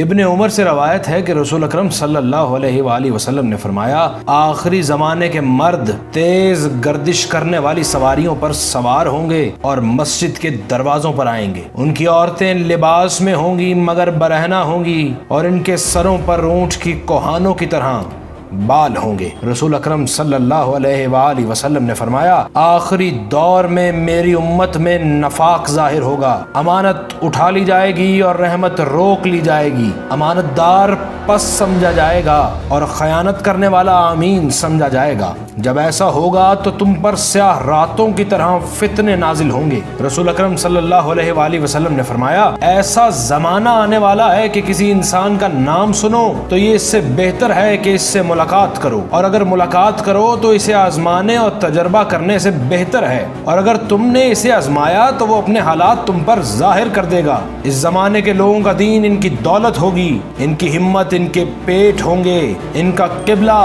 ابن عمر سے روایت ہے کہ رسول اکرم صلی اللہ علیہ وآلہ وسلم نے فرمایا آخری زمانے کے مرد تیز گردش کرنے والی سواریوں پر سوار ہوں گے اور مسجد کے دروازوں پر آئیں گے. ان کی عورتیں لباس میں ہوں گی مگر برہنہ ہوں گی اور ان کے سروں پر اونٹ کی کوہانوں کی طرح بال ہوں گے. رسول اکرم صلی اللہ علیہ وآلہ وسلم نے فرمایا آخری دور میں میری امت میں نفاق ظاہر ہوگا. امانت اٹھا لی جائے گی اور رحمت روک لی جائے گی. امانت دار پس سمجھا جائے گا اور خیانت کرنے والا امین سمجھا جائے گا. جب ایسا ہوگا تو تم پر سیاہ راتوں کی طرح فتنے نازل ہوں گے. رسول اکرم صلی اللہ علیہ وآلہ وسلم نے فرمایا ایسا زمانہ آنے والا ہے کہ کسی انسان کا نام سنو تو یہ اس سے بہتر ہے کہ اس سے ملاقات کرو، اور اگر ملاقات کرو تو اسے آزمانے اور تجربہ کرنے سے بہتر ہے، اور اگر تم نے اسے آزمایا تو وہ اپنے حالات تم پر ظاہر کر دے گا. اس زمانے کے لوگوں کا دین ان کی دولت ہوگی، ان کی ہمت ان کے پیٹ ہوں گے، ان کا قبلہ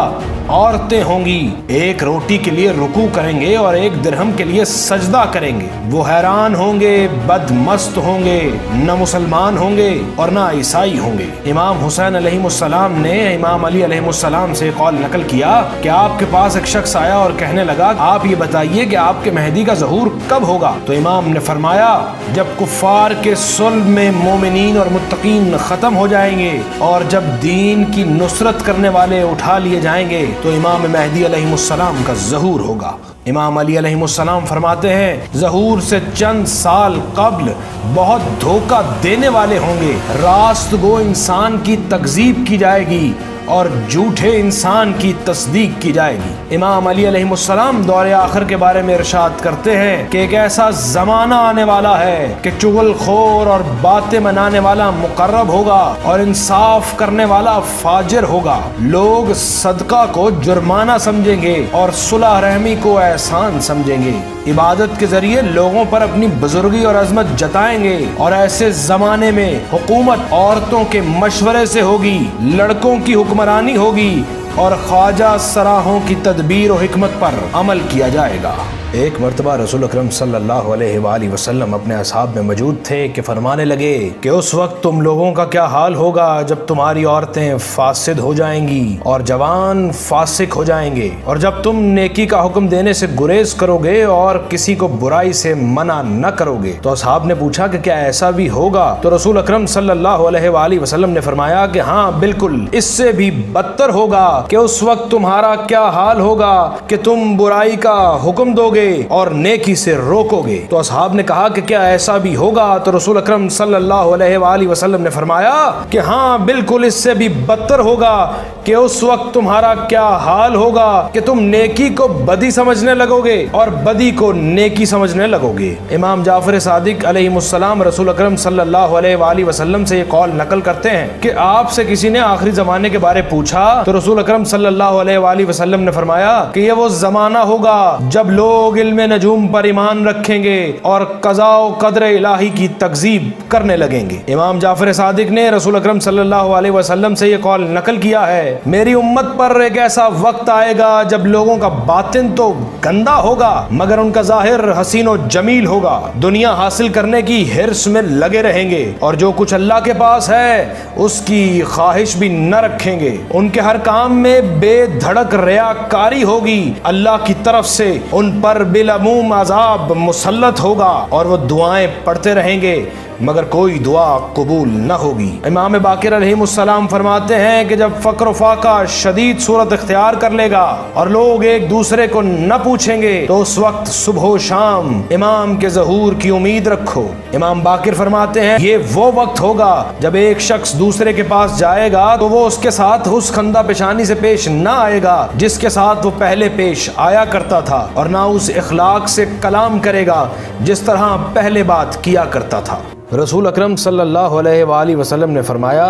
عورتیں ہوں گی. ایک روٹی کے لیے رکوع کریں گے اور ایک درہم کے لیے سجدہ کریں گے. وہ حیران ہوں گے، بد مست ہوں گے، نہ مسلمان ہوں گے اور نہ عیسائی ہوں گے. امام حسین علیہ السلام نے امام علی علیہ السلام سے قول نقل کیا کہ آپ کے پاس ایک شخص آیا اور کہنے لگا آپ یہ بتائیے کہ آپ کے مہدی کا ظہور کب ہوگا؟ تو امام نے فرمایا جب کفار کے صلب میں مومنین اور متقین ختم ہو جائیں گے اور جب دین کی نصرت کرنے والے اٹھا لیے جائیں گے تو امام مہدی علیہ السلام کا ظہور ہوگا. امام علی علیہ السلام فرماتے ہیں ظہور سے چند سال قبل بہت دھوکہ دینے والے ہوں گے. راست گو انسان کی تکذیب کی جائے گی اور جھوٹے انسان کی تصدیق کی جائے گی. امام علی علیہ السلام دور آخر کے بارے میں ارشاد کرتے ہیں کہ ایک ایسا زمانہ آنے والا ہے کہ چغل خور اور باتیں منانے والا مقرب ہوگا اور انصاف کرنے والا فاجر ہوگا. لوگ صدقہ کو جرمانہ سمجھیں گے اور صلح رحمی کو احسان سمجھیں گے. عبادت کے ذریعے لوگوں پر اپنی بزرگی اور عظمت جتائیں گے، اور ایسے زمانے میں حکومت عورتوں کے مشورے سے ہوگی، لڑکوں کی حکمرانی ہوگی اور خواجہ سراہوں کی تدبیر و حکمت پر عمل کیا جائے گا. ایک مرتبہ رسول اکرم صلی اللہ علیہ وآلہ وسلم اپنے اصحاب میں موجود تھے کہ فرمانے لگے کہ اس وقت تم لوگوں کا کیا حال ہوگا جب تمہاری عورتیں فاسد ہو جائیں گی اور جوان فاسق ہو جائیں گے، اور جب تم نیکی کا حکم دینے سے گریز کرو گے اور کسی کو برائی سے منع نہ کرو گے. تو اصحاب نے پوچھا کہ کیا ایسا بھی ہوگا؟ تو رسول اکرم صلی اللہ علیہ وآلہ وسلم نے فرمایا کہ ہاں بالکل، اس سے بھی بدتر ہوگا کہ اس وقت تمہارا کیا حال ہوگا کہ تم برائی کا حکم دو گے اور نیکی سے روکو گے. تو اصحاب نے کہا کہ کیا ایسا بھی ہوگا؟ تو رسول اکرم صلی اللہ علیہ وآلہ وسلم نے فرمایا کہ ہاں بالکل، اس سے بھی بدتر ہوگا کہ اس وقت تمہارا کیا حال ہوگا کہ تم نیکی کو بدی سمجھنے لگو گے اور بدی کو نیکی سمجھنے لگو گے. امام جعفر صادق علیہ السلام رسول اکرم صلی اللہ علیہ وآلہ وسلم سے یہ قول نقل کرتے ہیں کہ آپ سے کسی نے آخری زمانے کے بارے پوچھا تو رسول اکرم صلی اللہ علیہ وآلہ وسلم نے فرمایا کہ یہ وہ زمانہ ہوگا جب لوگ علم نجوم پر ایمان رکھیں گے اور قضاء و قدر الہی کی تکذیب کرنے لگیں گے. امام جعفر صادق نے رسول اکرم صلی اللہ علیہ وسلم سے یہ قول نقل کیا ہے میری امت پر ایک ایسا وقت آئے گا جب لوگوں کا باطن تو گندا ہوگا مگر ان کا ظاہر حسین و جمیل ہوگا. دنیا حاصل کرنے کی حرص میں لگے رہیں گے اور جو کچھ اللہ کے پاس ہے اس کی خواہش بھی نہ رکھیں گے. ان کے ہر کام میں بے دھڑک ریاکاری ہوگی. اللہ کی طرف سے ان پر بالعموم عذاب مسلط ہوگا اور وہ دعائیں پڑھتے رہیں گے مگر کوئی دعا قبول نہ ہوگی. امام باقر علیہ السلام فرماتے ہیں کہ جب فقر و فاقہ شدید صورت اختیار کر لے گا اور لوگ ایک دوسرے کو نہ پوچھیں گے تو اس وقت صبح و شام امام کے ظہور کی امید رکھو. امام باقر فرماتے ہیں یہ وہ وقت ہوگا جب ایک شخص دوسرے کے پاس جائے گا تو وہ اس کے ساتھ اس خندہ پیشانی سے پیش نہ آئے گا جس کے ساتھ وہ پہلے پیش آیا کرتا تھا، اور نہ اس اخلاق سے کلام کرے گا جس طرح پہلے بات کیا کرتا تھا. رسول اکرم صلی اللہ علیہ وآلہ وسلم نے فرمایا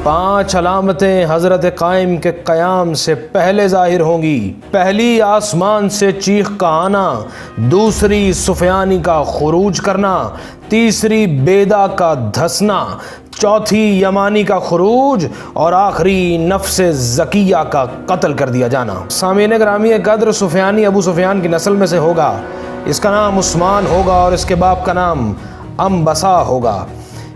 5 علامتیں حضرت قائم کے قیام سے پہلے ظاہر ہوں گی. پہلی آسمان سے چیخ کا آنا، دوسری سفیانی کا خروج کرنا، تیسری بیدا کا دھسنا، چوتھی یمانی کا خروج اور آخری نفس زکیہ کا قتل کر دیا جانا. سامعین گرامی قدر سفیانی ابو سفیان کی نسل میں سے ہوگا. اس کا نام عثمان ہوگا اور اس کے باپ کا نام انبسا ہوگا.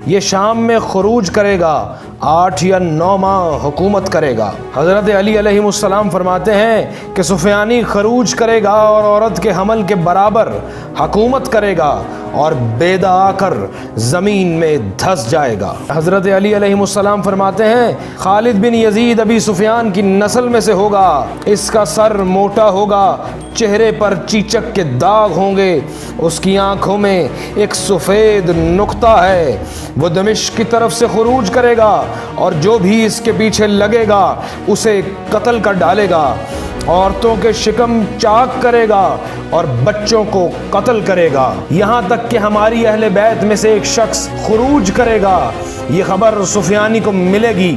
یہ شام میں خروج کرے گا، 8 یا 9 ماہ حکومت کرے گا۔ حضرت علی علیہ السلام فرماتے ہیں کہ سفیانی خروج کرے گا اور عورت کے حمل کے برابر حکومت کرے گا اور بیدا آ کر زمین میں دھس جائے گا۔ حضرت علی علیہ السلام فرماتے ہیں خالد بن یزید ابی سفیان کی نسل میں سے ہوگا، اس کا سر موٹا ہوگا، چہرے پر چیچک کے داغ ہوں گے، اس کی آنکھوں میں ایک سفید نقطہ ہے، وہ دمشق کی طرف سے خروج کرے گا اور جو بھی اس کے پیچھے لگے گا اسے قتل کر ڈالے گا، عورتوں کے شکم چاک کرے گا اور بچوں کو قتل کرے گا، یہاں تک کہ ہماری اہل بیت میں سے ایک شخص خروج کرے گا، یہ خبر سفیانی کو ملے گی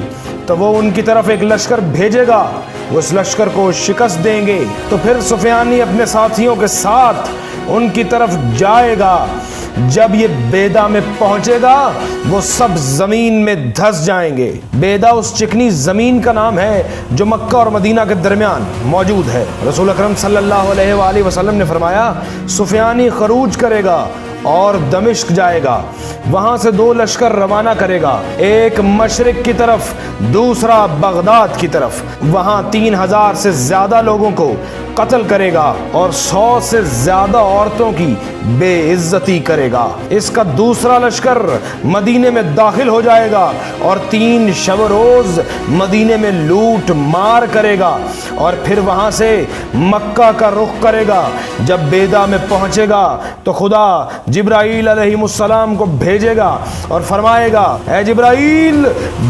تو وہ ان کی طرف ایک لشکر بھیجے گا، وہ اس لشکر کو شکست دیں گے، تو پھر سفیانی اپنے ساتھیوں کے ساتھ ان کی طرف جائے گا، جب یہ بیدا میں پہنچے گا وہ سب زمین میں دھس جائیں گے۔ بیدا اس چکنی زمین کا نام ہے جو مکہ اور مدینہ کے درمیان موجود ہے۔ رسول اکرم صلی اللہ علیہ وآلہ وسلم نے فرمایا سفیانی خروج کرے گا اور دمشق جائے گا، وہاں سے 2 لشکر روانہ کرے گا، ایک مشرق کی طرف دوسرا بغداد کی طرف، وہاں 3000 سے زیادہ لوگوں کو قتل کرے گا اور 100 سے زیادہ عورتوں کی بے عزتی کرے گا۔ اس کا دوسرا لشکر مدینے میں داخل ہو جائے گا اور 3 شب و روز مدینے میں لوٹ مار کرے گا اور پھر وہاں سے مکہ کا رخ کرے گا۔ جب بیدا میں پہنچے گا تو خدا جبرائیل علیہ السلام کو بھیجے گا اور فرمائے گا اے جبرائیل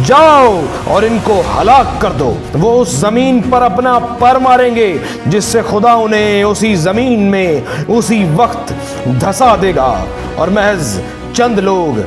جاؤ اور ان کو ہلاک کر دو، وہ اس زمین پر اپنا پر ماریں گے جس سے خدا انہیں اسی زمین میں اسی وقت دھسا دے گا اور محض چند لوگ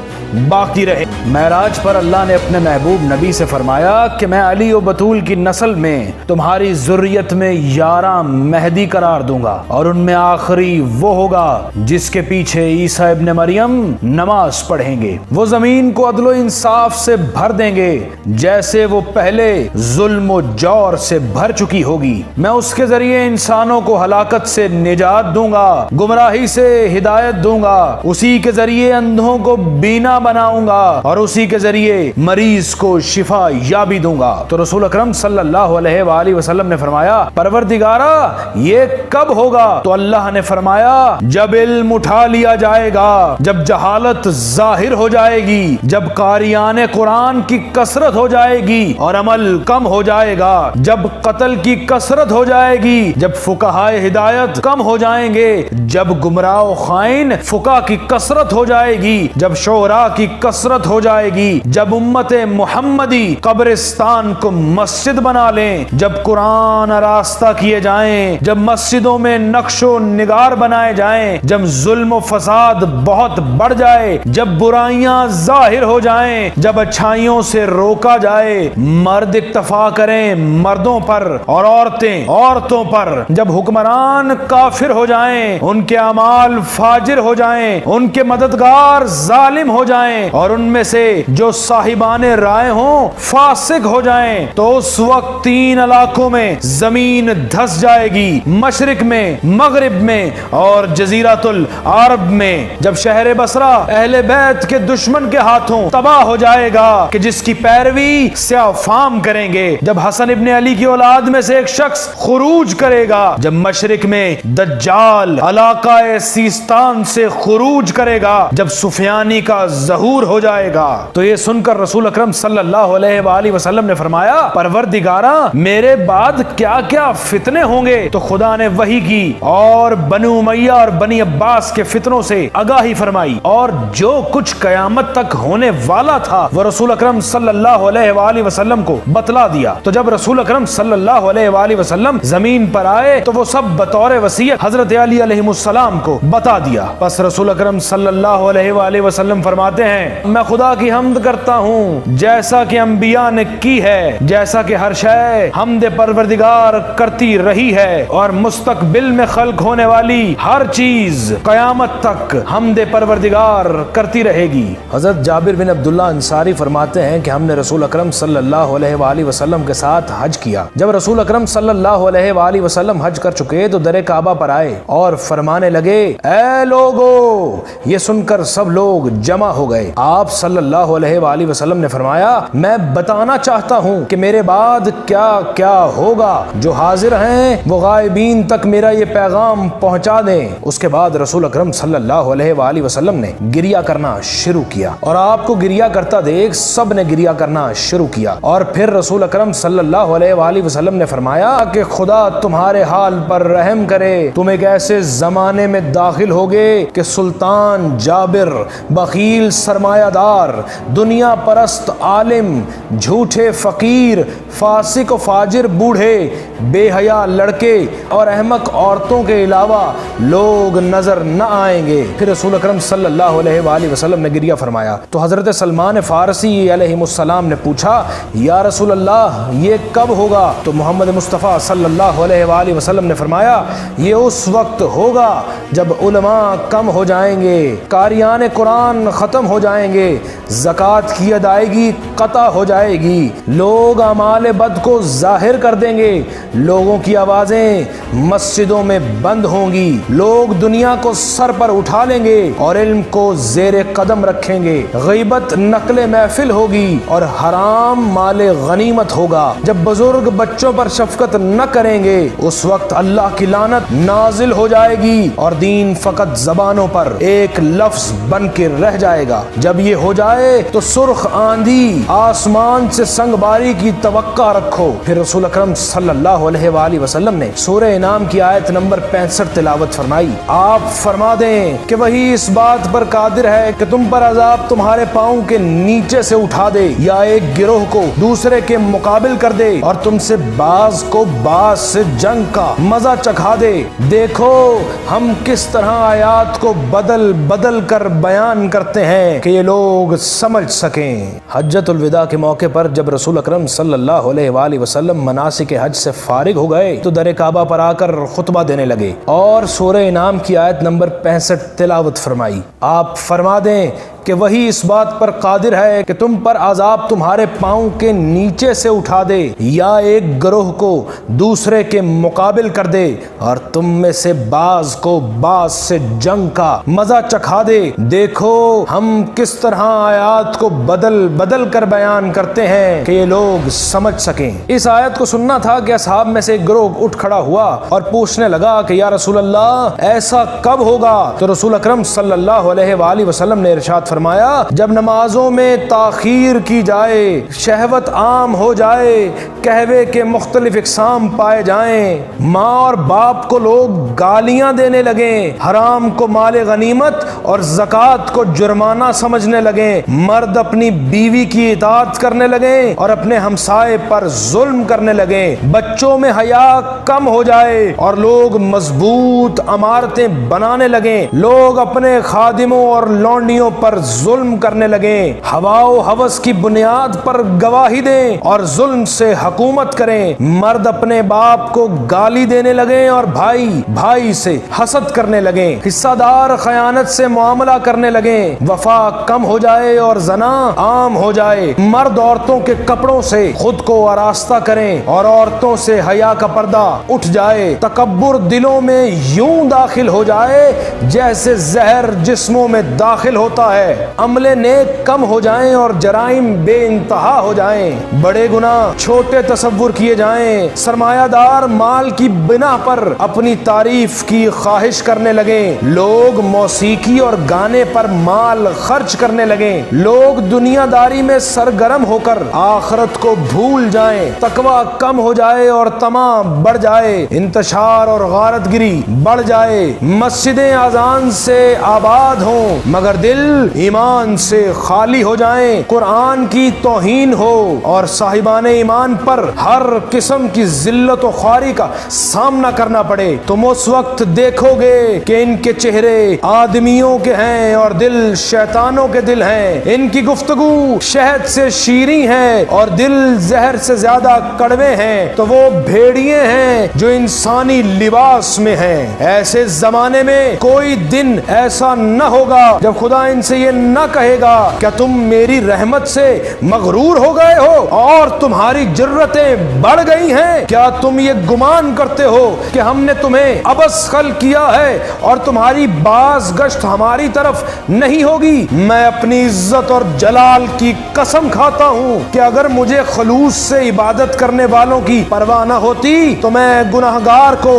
باقی رہے۔ معراج پر اللہ نے اپنے محبوب نبی سے فرمایا کہ میں علی و بطول کی نسل میں تمہاری ذریت میں 11 مہدی قرار دوں گا اور ان میں آخری وہ ہوگا جس کے پیچھے عیسیٰ ابن مریم نماز پڑھیں گے، وہ زمین کو عدل و انصاف سے بھر دیں گے جیسے وہ پہلے ظلم و جور سے بھر چکی ہوگی، میں اس کے ذریعے انسانوں کو ہلاکت سے نجات دوں گا، گمراہی سے ہدایت دوں گا، اسی کے ذریعے اندھوں کو بینا بناؤں گا اور اسی کے ذریعے مریض کو شفا یابی دوں گا۔ تو رسول اکرم صلی اللہ علیہ وآلہ وسلم نے فرمایا پروردگارا یہ کب ہوگا؟ تو اللہ نے فرمایا جب علم اٹھا لیا جائے گا، جب جہالت ظاہر ہو جائے گی، جب قاریان قرآن کی کثرت ہو جائے گی اور عمل کم ہو جائے گا، جب قتل کی کثرت ہو جائے گی، جب فقہائے ہدایت کم ہو جائیں گے، جب گمراہ و خائن فقہ کی کثرت ہو جائے گی، جب شعراء کی کثرت ہو جائے گی، جب امت محمدی قبرستان کو مسجد بنا لیں، جب قرآن آراستہ کیے جائیں، جب مسجدوں میں نقش و نگار بنائے جائیں، جب ظلم و فساد بہت بڑھ جائے، جب برائیاں ظاہر ہو جائیں، جب اچھائیوں سے روکا جائے، مرد اکتفا کریں مردوں پر اور عورتیں عورتوں پر، جب حکمران کافر ہو جائیں، ان کے اعمال فاجر ہو جائیں، ان کے مددگار ظالم ہو جائیں اور ان میں سے جو صاحبان رائے ہوں فاسق ہو جائیں، تو اس وقت 3 علاقوں میں زمین دھس جائے گی، مشرق میں، مغرب میں اور جزیرۃ العرب میں، جب شہر بصرہ اہل بیت کے دشمن کے ہاتھوں تباہ ہو جائے گا کہ جس کی پیروی سیاہ فام کریں گے، جب حسن ابن علی کی اولاد میں سے ایک شخص خروج کرے گا، جب مشرق میں دجال علاقہ سیستان سے خروج کرے گا، جب سفیانی کا ظہور ہو جائے گا۔ تو یہ سن کر رسول اکرم صلی اللہ علیہ وآلہ وسلم نے فرمایا پروردگارا میرے بعد کیا کیا فتنے ہوں گے؟ تو خدا نے وحی کی اور بنو امیہ اور بنی عباس کے فتنوں سے آگاہی فرمائی اور جو کچھ قیامت تک ہونے والا تھا وہ رسول اکرم صلی اللہ علیہ وآلہ وسلم کو بتلا دیا۔ تو جب رسول اکرم صلی اللہ علیہ وآلہ وسلم زمین پر آئے تو وہ سب بطور وصیت حضرت علی علیہ السلام کو بتا دیا۔ پس رسول اکرم صلی اللہ علیہ وآلہ وسلم فرماتے ہیں میں خدا کی حمد کرتا ہوں جیسا کہ انبیاء نے کی ہے، جیسا کہ ہر شے حمد پروردگار کرتی رہی ہے اور مستقبل میں خلق ہونے والی ہر چیز قیامت تک حمد پروردگار کرتی رہے گی۔ حضرت جابر بن عبداللہ انصاری فرماتے ہیں کہ ہم نے رسول اکرم صلی اللہ علیہ وآلہ وسلم کے ساتھ حج کیا۔ جب رسول اکرم صلی اللہ علیہ وآلہ وسلم حج کر چکے تو در کعبہ پر آئے اور فرمانے لگے اے لوگو، یہ سن کر سب لوگ جمع ہو ہو گئے۔ آپ صلی اللہ علیہ وآلہ وسلم نے فرمایا میں بتانا چاہتا ہوں کہ میرے بعد کیا کیا ہوگا، جو حاضر ہیں وہ غائبین تک میرا یہ پیغام پہنچا دیں۔ اس کے بعد رسول اکرم صلی اللہ علیہ وآلہ وسلم نے گریہ کرنا شروع کیا، اور آپ کو گریہ کرتا دیکھ سب نے گریہ کرنا شروع کیا۔ اور پھر رسول اکرم صلی اللہ علیہ وآلہ وسلم نے فرمایا کہ خدا تمہارے حال پر رحم کرے، تم ایک ایسے زمانے میں داخل ہوگے کہ سلطان جابر، بخیل سرمایہ دار، دنیا پرست عالم، جھوٹے فقیر، فاسق و فاجر بوڑھے، بے حیا لڑکے اور احمق عورتوں کے علاوہ لوگ نظر نہ آئیں گے۔ پھر رسول اکرم صلی اللہ علیہ وآلہ وسلم نے گریہ فرمایا تو حضرت سلمان فارسی علیہ السلام نے پوچھا یا رسول اللہ یہ کب ہوگا؟ تو محمد مصطفیٰ صلی اللہ علیہ وآلہ وسلم نے فرمایا یہ اس وقت ہوگا جب علماء کم ہو جائیں گے، قاریان قرآن ختم ہو جائیں گے، زکوٰۃ کی ادائیگی قطع ہو جائے گی، لوگ اعمال بد کو ظاہر کر دیں گے، لوگوں کی آوازیں مسجدوں میں بند ہوں گی، لوگ دنیا کو سر پر اٹھا لیں گے اور علم کو زیر قدم رکھیں گے، غیبت نقل محفل ہوگی اور حرام مال غنیمت ہوگا۔ جب بزرگ بچوں پر شفقت نہ کریں گے اس وقت اللہ کی لعنت نازل ہو جائے گی اور دین فقط زبانوں پر ایک لفظ بن کے رہ جائے گا۔ جب یہ ہو جائے تو سرخ آندھی آسمان سے سنگ باری کی توقع رکھو۔ پھر رسول اکرم صلی اللہ علیہ وآلہ وسلم نے سورہ انعام کی آیت نمبر 65 تلاوت فرمائی۔ آپ فرما دیں کہ وہی اس بات پر قادر ہے کہ تم پر عذاب تمہارے پاؤں کے نیچے سے اٹھا دے یا ایک گروہ کو دوسرے کے مقابل کر دے اور تم سے بعض کو بعض سے جنگ کا مزہ چکھا دے۔ دیکھو ہم کس طرح آیات کو بدل بدل کر بیان کرتے ہیں کہ یہ لوگ سمجھ سکیں۔ حجۃ الوداع کے موقع پر جب رسول اکرم صلی اللہ علیہ وآلہ وسلم مناسک حج سے فارغ ہو گئے تو در کعبہ پر آ کر خطبہ دینے لگے اور سورہ انعام کی آیت نمبر 65 تلاوت فرمائی۔ آپ فرما دیں کہ وہی اس بات پر قادر ہے کہ تم پر عذاب تمہارے پاؤں کے نیچے سے اٹھا دے یا ایک گروہ کو دوسرے کے مقابل کر دے اور تم میں سے بعض کو بعض سے جنگ کا مزہ چکھا دے۔ دیکھو ہم کس طرح آیات کو بدل بدل کر بیان کرتے ہیں کہ یہ لوگ سمجھ سکیں۔ اس آیت کو سننا تھا کہ اصحاب میں سے ایک گروہ اٹھ کھڑا ہوا اور پوچھنے لگا کہ یا رسول اللہ ایسا کب ہوگا؟ تو رسول اکرم صلی اللہ علیہ وآلہ وسلم نے ارشاد فرمایا جب نمازوں میں تاخیر کی جائے، شہوت عام ہو جائے، قہوے کے مختلف اقسام پائے جائیں، ماں اور باپ کو لوگ گالیاں دینے لگیں، حرام کو مال غنیمت اور زکوٰۃ کو جرمانہ سمجھنے لگیں، مرد اپنی بیوی کی اطاعت کرنے لگیں اور اپنے ہمسائے پر ظلم کرنے لگیں، بچوں میں حیا کم ہو جائے اور لوگ مضبوط عمارتیں بنانے لگیں، لوگ اپنے خادموں اور لونڈیوں پر ظلم کرنے لگیں، ہوا و ہوس کی بنیاد پر گواہی دیں اور ظلم سے حکومت کریں، مرد اپنے باپ کو گالی دینے لگیں اور بھائی بھائی سے حسد کرنے لگیں، حصہ دار خیانت سے معاملہ کرنے لگیں، وفا کم ہو جائے اور زنا عام ہو جائے، مرد عورتوں کے کپڑوں سے خود کو آراستہ کریں اور عورتوں سے حیا کا پردہ اٹھ جائے، تکبر دلوں میں یوں داخل ہو جائے جیسے زہر جسموں میں داخل ہوتا ہے، عمل نیک کم ہو جائیں اور جرائم بے انتہا ہو جائیں، بڑے گناہ چھوٹے تصور کیے جائیں، سرمایہ دار مال کی بنا پر اپنی تعریف کی خواہش کرنے لگیں، لوگ موسیقی اور گانے پر مال خرچ کرنے لگیں، لوگ دنیا داری میں سرگرم ہو کر آخرت کو بھول جائیں، تقوی کم ہو جائے اور طمع بڑھ جائے، انتشار اور غارت گری بڑھ جائے، مسجدیں اذان سے آباد ہوں مگر دل ایمان سے خالی ہو جائیں، قرآن کی توہین ہو اور صاحبان ایمان پر ہر قسم کی ذلت و خواری کا سامنا کرنا پڑے، تم اس وقت دیکھو گے کہ ان کے چہرے آدمیوں کے ہیں اور دل شیطانوں کے دل ہیں، ان کی گفتگو شہد سے شیریں ہے اور دل زہر سے زیادہ کڑوے ہیں، تو وہ بھیڑیے ہیں جو انسانی لباس میں ہیں۔ ایسے زمانے میں کوئی دن ایسا نہ ہوگا جب خدا ان سے یہ یہ نہ کہے گا کیا تم میری رحمت سے مغرور ہو گئے ہو اور تمہاری جرتیں بڑھ گئی ہیں؟ کیا تم یہ گمان کرتے ہو کہ ہم نے تمہیں عبث خلق کیا ہے اور تمہاری باز گشت ہماری طرف نہیں ہوگی؟ میں اپنی عزت اور جلال کی قسم کھاتا ہوں کہ اگر مجھے خلوص سے عبادت کرنے والوں کی پرواہ نہ ہوتی تو میں گناہگار کو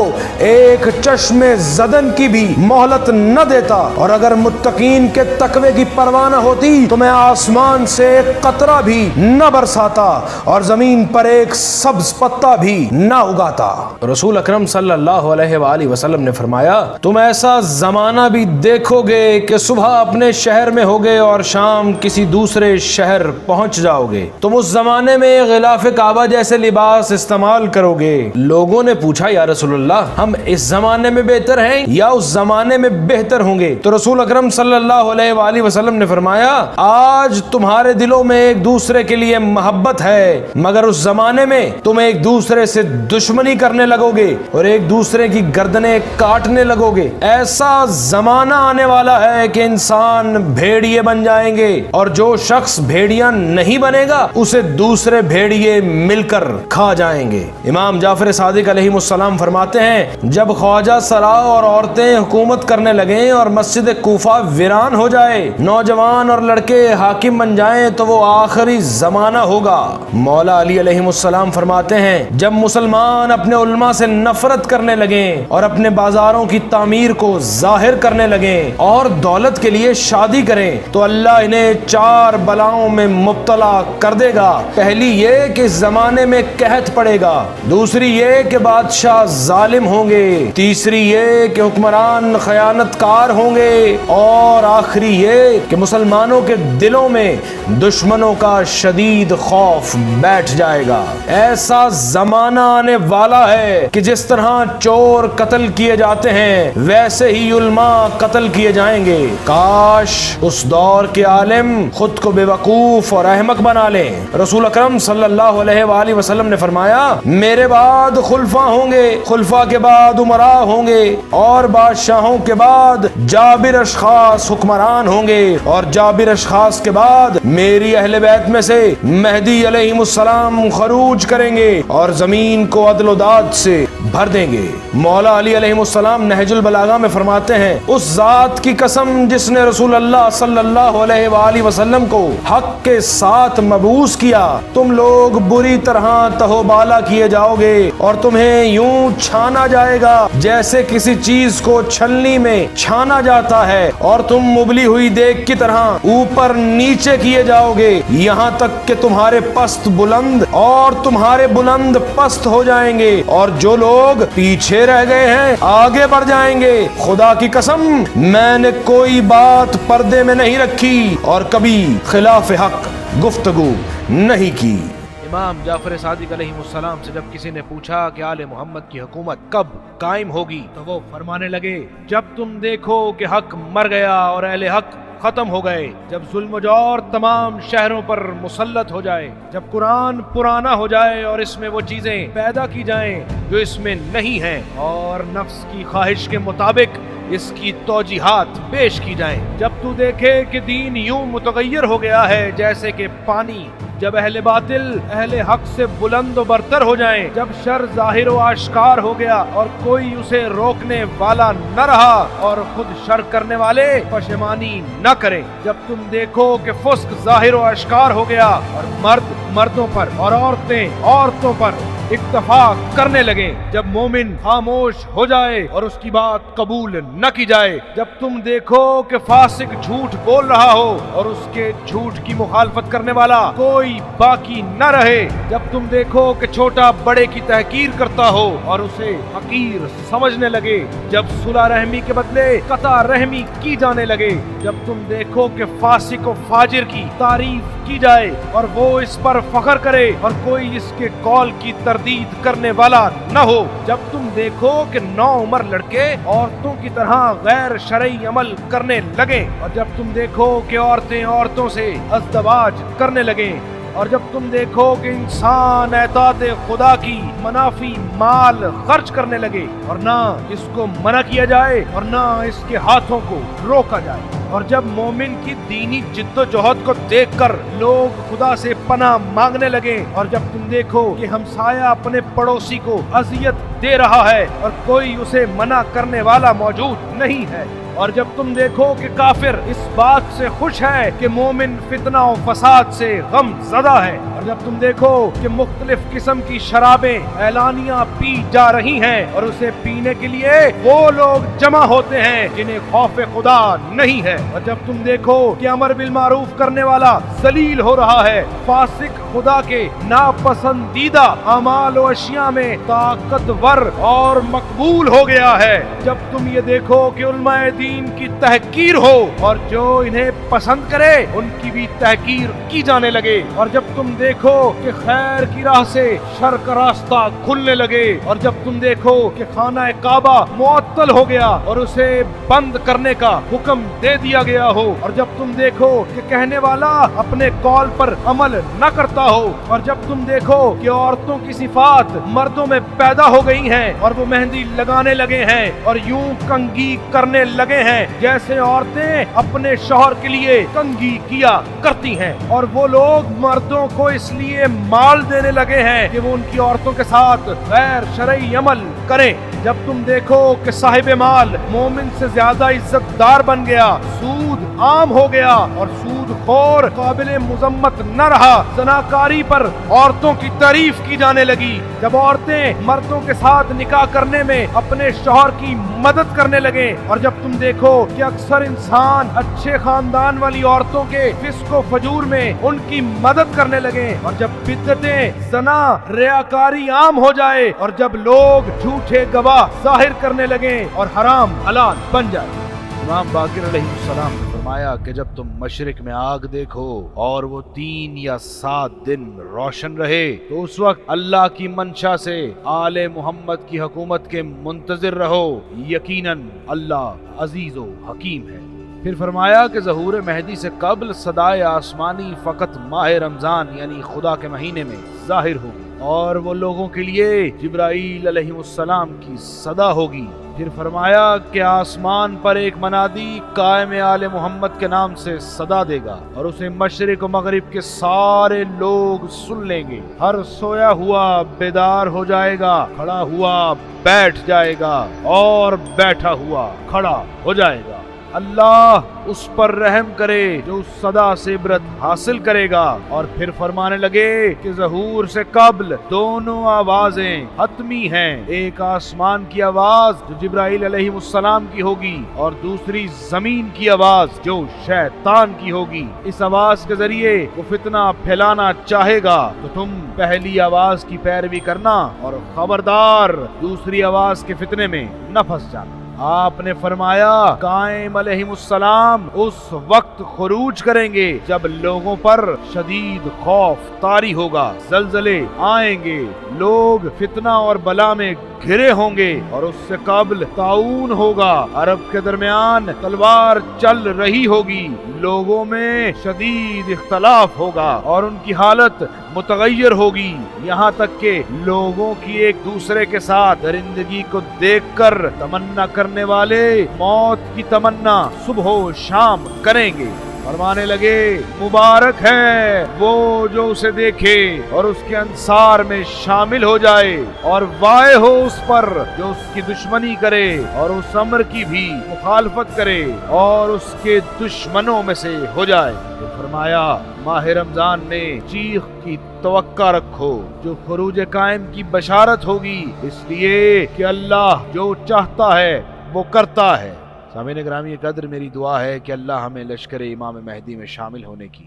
ایک چشم زدن کی بھی مہلت نہ دیتا، اور اگر متقین کے تقوی کی پرواہ نہ ہوتی تو میں آسمان سے ایک قطرہ بھی نہ برساتا اور زمین پر ایک سبز پتا بھی نہ اگاتا۔ رسول اکرم صلی اللہ علیہ وآلہ وسلم نے فرمایا، تم ایسا زمانہ بھی دیکھو گے کہ صبح اپنے شہر میں ہوگے اور شام کسی دوسرے شہر پہنچ جاؤ گے، تم اس زمانے میں غلاف کعبہ جیسے لباس استعمال کرو گے۔ لوگوں نے پوچھا، یا رسول اللہ، ہم اس زمانے میں بہتر ہیں یا اس زمانے میں بہتر ہوں گے؟ تو رسول اکرم صلی اللہ علیہ وآلہ وسلم نے فرمایا، آج تمہارے دلوں میں ایک دوسرے کے لیے محبت ہے، مگر اس زمانے میں تم ایک دوسرے سے دشمنی کرنے لگو گے اور ایک دوسرے کی گردنیں کاٹنے لگو گے۔ ایسا زمانہ آنے والا ہے کہ انسان بھیڑیے بن جائیں گے، اور جو شخص بھیڑیا نہیں بنے گا اسے دوسرے بھیڑیے مل کر کھا جائیں گے۔ امام جعفر صادق علیہ السلام فرماتے ہیں، جب خواجہ سرا اور عورتیں حکومت کرنے لگیں اور مسجد کوفہ ویران ہو جائے، نوجوان اور لڑکے حاکم بن جائیں، تو وہ آخری زمانہ ہوگا۔ مولا علی علیہ السلام فرماتے ہیں، جب مسلمان اپنے علماء سے نفرت کرنے لگیں اور اپنے بازاروں کی تعمیر کو ظاہر کرنے لگیں اور دولت کے لیے شادی کریں تو اللہ انہیں 4 بلاؤں میں مبتلا کر دے گا۔ پہلی یہ کہ اس زمانے میں قحط پڑے گا، دوسری یہ کہ بادشاہ ظالم ہوں گے، تیسری یہ کہ حکمران خیانت کار ہوں گے، اور آخری یہ کہ مسلمانوں کے دلوں میں دشمنوں کا شدید خوف بیٹھ جائے گا۔ ایسا زمانہ آنے والا ہے کہ جس طرح چور قتل کیے جاتے ہیں ویسے ہی علماء قتل کیے جائیں گے۔ کاش اس دور کے عالم خود کو بے وقوف اور احمق بنا لیں۔ رسول اکرم صلی اللہ علیہ وآلہ وسلم نے فرمایا، میرے بعد خلفاء ہوں گے، خلفاء کے بعد امراء ہوں گے، اور بادشاہوں کے بعد جابر اشخاص حکمران ہوں گے، اور جابر اشخاص کے بعد میری اہل بیت میں سے مہدی علیہ السلام خروج کریں گے اور زمین کو عدل و داد سے بھر دیں گے۔ مولا علی علیہ السلام نہج البلاغہ میں فرماتے ہیں، اس ذات کی قسم جس نے رسول اللہ صلی اللہ علیہ وآلہ وسلم کو حق کے ساتھ مبعوث کیا، تم لوگ بری طرح تہو بالا کیے جاؤ گے اور تمہیں یوں چھانا جائے گا جیسے کسی چیز کو چھلنی میں چھانا جاتا ہے، اور تم مبلی ہوئی دیگ کی طرح اوپر نیچے کیے جاؤ گے، یہاں تک کہ تمہارے پست بلند اور تمہارے بلند پست ہو جائیں گے، اور جو لوگ پیچھے رہ گئے ہیں آگے بڑھ جائیں گے۔ خدا کی قسم میں نے کوئی بات پردے میں نہیں رکھی اور کبھی خلاف حق گفتگو نہیں کی۔ امام جعفر صادق علیہ السلام سے جب کسی نے پوچھا کہ آل محمد کی حکومت کب قائم ہوگی تو وہ فرمانے لگے، جب تم دیکھو کہ حق مر گیا اور اہل حق ختم ہو گئے، جب ظلم و جور تمام شہروں پر مسلط ہو جائے، جب قرآن پرانا ہو جائے اور اس میں وہ چیزیں پیدا کی جائیں جو اس میں نہیں ہیں، اور نفس کی خواہش کے مطابق اس کی توجیحات پیش کی جائیں، جب تو دیکھے کہ دین یوں متغیر ہو گیا ہے جیسے کہ پانی، جب اہل باطل اہل حق سے بلند و برتر ہو جائیں، جب شر ظاہر و آشکار ہو گیا اور کوئی اسے روکنے والا نہ رہا اور خود شر کرنے والے پشیمانی نہ کریں، جب تم دیکھو کہ فسق ظاہر و آشکار ہو گیا اور مرد مردوں پر اور عورتیں عورتوں پر اکتفا کرنے لگے، جب مومن خاموش ہو جائے اور اس کی بات قبول نہ کی جائے، جب تم دیکھو کہ فاسق جھوٹ بول رہا ہو اور اس کے جھوٹ کی مخالفت کرنے والا کوئی باقی نہ رہے، جب تم دیکھو کہ چھوٹا بڑے کی تحقیر کرتا ہو اور اسے حقیر سمجھنے لگے، جب صلح رحمی کے بدلے قطع رحمی کی جانے لگے، جب تم دیکھو کہ فاسق و فاجر کی تعریف کی جائے اور وہ اس پر فخر کرے اور کوئی اس کے قول کی تردید کرنے والا نہ ہو، جب تم دیکھو کہ نوعمر لڑکے عورتوں کی طرح غیر شرعی عمل کرنے لگیں، اور جب تم دیکھو کہ عورتیں عورتوں سے ازدواج کرنے لگیں اور جب تم دیکھو کہ انسان اطاعت خدا کی منافی مال خرچ کرنے لگے اور نہ اس کو منع کیا جائے اور نہ اس کے ہاتھوں کو روکا جائے، اور جب مومن کی دینی جد و جہد کو دیکھ کر لوگ خدا سے پناہ مانگنے لگے، اور جب تم دیکھو کہ ہمسایہ اپنے پڑوسی کو اذیت دے رہا ہے اور کوئی اسے منع کرنے والا موجود نہیں ہے، اور جب تم دیکھو کہ کافر اس بات سے خوش ہے کہ مومن فتنہ و فساد سے غم زدہ ہے، اور جب تم دیکھو کہ مختلف قسم کی شرابیں اعلانیہ پی جا رہی ہیں اور اسے پینے کے لیے وہ لوگ جمع ہوتے ہیں جنہیں خوف خدا نہیں ہے، اور جب تم دیکھو کہ امر بالمعروف کرنے والا ذلیل ہو رہا ہے، فاسق خدا کے ناپسندیدہ اعمال و اشیاء میں طاقتور اور مقبول ہو گیا ہے، جب تم یہ دیکھو کہ علماء دین کی تحقیر ہو اور جو انہیں پسند کرے ان کی بھی تحقیر کی جانے لگے، اور جب تم دیکھو کہ خیر کی راہ سے شر کا راستہ کھلنے لگے، اور جب تم دیکھو کہ خانہ کعبہ معطل ہو گیا اور اسے بند کرنے کا حکم دے دیا گیا ہو، اور جب تم دیکھو کہ کہنے والا اپنے قول پر عمل نہ کرتا ہو، اور جب تم دیکھو کہ عورتوں کی صفات مردوں میں پیدا ہو گئی ہیں اور وہ مہندی لگانے لگے ہیں اور یوں کنگھی کرنے لگے ہیں جیسے عورتیں اپنے شوہر کے لیے کنگھی کیا کرتی ہیں، اور وہ لوگ مردوں کو اس لیے مال دینے لگے ہیں کہ وہ ان کی عورتوں کے ساتھ غیر شرعی عمل کریں، جب تم دیکھو کہ صاحب مال مومن سے زیادہ عزت دار بن گیا، سود عام ہو گیا اور سود خور قابل مذمت نہ رہا، زناکاری پر عورتوں کی تعریف کی جانے لگی، جب عورتیں مردوں کے ساتھ نکاح کرنے میں اپنے شوہر کی مدد کرنے لگے، اور جب تم دیکھو کہ اکثر انسان اچھے خاندان والی عورتوں کے فسق و فجور میں ان کی مدد کرنے لگے، اور جب بدعتیں، زنا، ریاکاری عام ہو جائے، اور جب لوگ جھوٹے گواہ ظاہر کرنے لگے اور حرام حلال بن جائے۔ امام باقر علیہ السلام نے فرمایا کہ جب تم مشرق میں آگ دیکھو اور وہ 3 یا 7 دن روشن رہے تو اس وقت اللہ کی منشا سے آل محمد کی حکومت کے منتظر رہو، یقیناً اللہ عزیز و حکیم ہے۔ پھر فرمایا کہ ظہور مہدی سے قبل صدائے آسمانی فقط ماہ رمضان یعنی خدا کے مہینے میں ظاہر ہوگی، اور وہ لوگوں کے لیے جبرائیل علیہ السلام کی صدا ہوگی۔ پھر فرمایا کہ آسمان پر ایک منادی قائم آل محمد کے نام سے صدا دے گا اور اسے مشرق و مغرب کے سارے لوگ سن لیں گے، ہر سویا ہوا بیدار ہو جائے گا، کھڑا ہوا بیٹھ جائے گا اور بیٹھا ہوا کھڑا ہو جائے گا۔ اللہ اس پر رحم کرے جو اس صدا سے عبرت حاصل کرے گا۔ اور پھر فرمانے لگے کہ ظہور سے قبل دونوں آوازیں حتمی ہیں، ایک آسمان کی آواز جو جبرائیل علیہ السلام کی ہوگی اور دوسری زمین کی آواز جو شیطان کی ہوگی۔ اس آواز کے ذریعے وہ فتنہ پھیلانا چاہے گا تو تم پہلی آواز کی پیروی کرنا اور خبردار دوسری آواز کے فتنے میں نہ پھنس جانا۔ آپ نے فرمایا قائم علیہ السلام اس وقت خروج کریں گے جب لوگوں پر شدید خوف طاری ہوگا، زلزلے آئیں گے، لوگ فتنہ اور بلا میں گھرے ہوں گے، اور اس سے قبل طاعون ہوگا، عرب کے درمیان تلوار چل رہی ہوگی، لوگوں میں شدید اختلاف ہوگا اور ان کی حالت متغیر ہوگی، یہاں تک کہ لوگوں کی ایک دوسرے کے ساتھ درندگی کو دیکھ کر تمنا کرنے والے موت کی تمنا صبح و شام کریں گے۔ فرمانے لگے مبارک ہے وہ جو اسے دیکھے اور اس کے انصار میں شامل ہو جائے، اور وائے ہو اس پر جو اس کی دشمنی کرے اور اس امر کی بھی مخالفت کرے اور اس کے دشمنوں میں سے ہو جائے۔ فرمایا ماہ رمضان میں چیخ کی توقع رکھو جو خروج قائم کی بشارت ہوگی، اس لیے کہ اللہ جو چاہتا ہے وہ کرتا ہے۔ سامعین گرامی قدر، میری دعا ہے کہ اللہ ہمیں لشکر امام مہدی میں شامل ہونے کی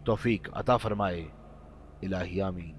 توفیق عطا فرمائے۔ الہی آمین۔